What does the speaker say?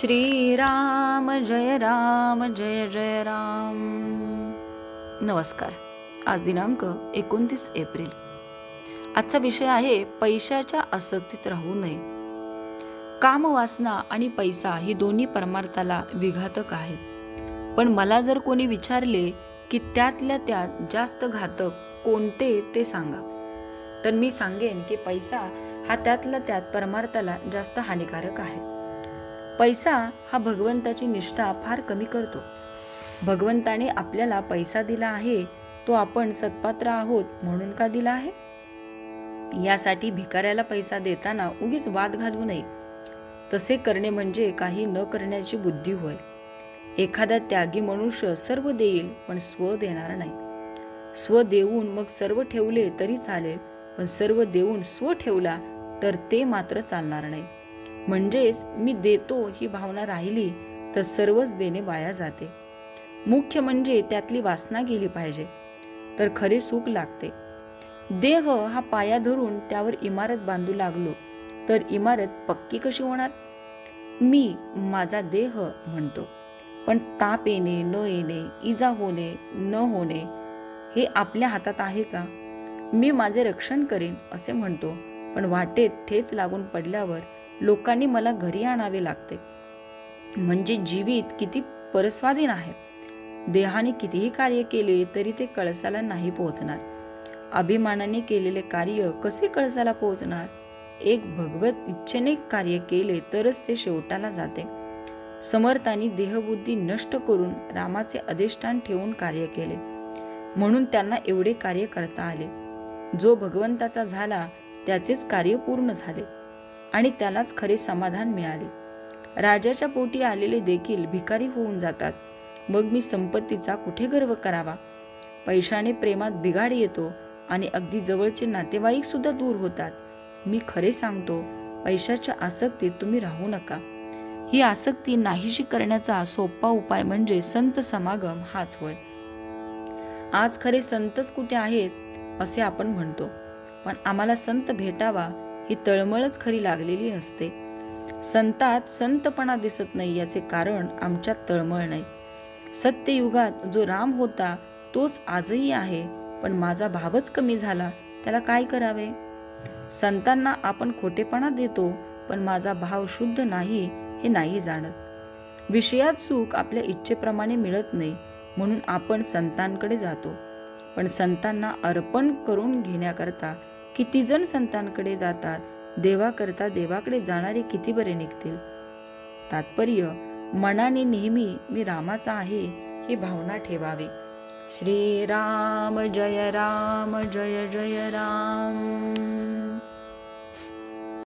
श्रीराम जय राम जय जय राम। नमस्कार। आज दिनांक 29 एप्रिल। आजचा विषय आहे पैशाच्या आसक्तीत राहू नये। काम, वासना आणि पैसा ही दोन्ही परमार्थाला विघातक आहेत, पण मला जर कोणी विचारले की त्यातल्या त्यात जास्त घातक कोणते ते सांगा, तर मी सांगेन की पैसा हा त्यातल्या त्यात परमार्थाला जास्त हानिकारक आहे। पैसा हा भगवंताची निष्ठा फार कमी करतो। भगवंताने आपल्याला पैसा दिला आहे, तो आपण सत्पात्र आहोत म्हणून का दिला आहे? यासाठी भिकाऱ्याला पैसा देताना उगीच वाद घालू नये। तसे करणे म्हणजे काही न करण्याची बुद्धी होय। एखादा त्यागी मनुष्य सर्व देईल पण स्व देणार नाही। स्व देऊन मग सर्व ठेवले तरी चालेल, पण सर्व देऊन स्व ठेवला तर ते मात्र चालणार नाही। म्हणजेच मी देतो ही भावना राहिली तर सर्वच देणे वाया जाते। मुख्य म्हणजे त्यातली वासना गेली पाहिजे, तर खरे सुख लागते। देह हा पाया धरून त्यावर इमारत बांधू लागलो तर इमारत पक्की कशी होणार? मी माझा देह म्हणतो, पण ताप येणे न येणे, इजा होणे न होणे हे आपल्या हातात आहे का? मी माझे रक्षण करेन असे म्हणतो, पण वाटेत ठेच लागून पडल्यावर लोकांनी मला घरी आणावे लागते। म्हणजे जीवित किती परस्वाधीन आहे। देहाने कितीही कार्य केले तरी ते कळसाला नाही पोहोचणार। अभिमानाने केलेले कार्य कसे कळसाला पोहोचणार? एक भगवत इच्छेने कार्य केले तरच ते शेवटाला जाते। समर्थांनी देहबुद्धी नष्ट करून रामाचे अधिष्ठान ठेवून कार्य केले, म्हणून त्यांना एवढे कार्य करता आले। जो भगवंताचा झाला त्याचेच कार्य पूर्ण झाले आणि त्यालाच खरे समाधान मिळाले। राजाच्या पोटी आलेले देखील भिकारी होऊन जातात, मग मी संपत्तीचा कुठे गर्व करावा? पैशाने प्रेमात बिघाड येतो आणि अगदी जवळचे नातेवाईक सुद्धा दूर होतात। मी खरे सांगतो, पैशाच्या आसक्तीत तुम्ही राहू नका। ही आसक्ती नाहीशी करण्याचा सोपा उपाय म्हणजे संत समागम हाच होय। आज खरे संतच कुठे आहेत असे आपण म्हणतो, पण आम्हाला संत भेटावा ही तळमळच खरी लागलेली नसते। संतात संतपणा दिसत नाही याचे कारण आमच्यात तळमळ नाही। सत्ययुगात जो राम होता तोच आजही आहे, पण माझा भावच कमी झाला, त्याला काय करावे? संतांना आपण खोटेपणा देतो, पण माझा भाव शुद्ध नाही हे नाही जाणत। विषयात सुख आपल्या इच्छेप्रमाणे मिळत नाही, म्हणून आपण संतांकडे जातो, पण संतांना अर्पण करून घेण्याकरता किती जण संतांकडे जातात? देवाकरता देवाकडे जाणारे किती बरे निघतील? तात्पर्य, मनाने नेहमी मी रामाचा आहे ही भावना ठेवावी। श्रीराम जय जय राम।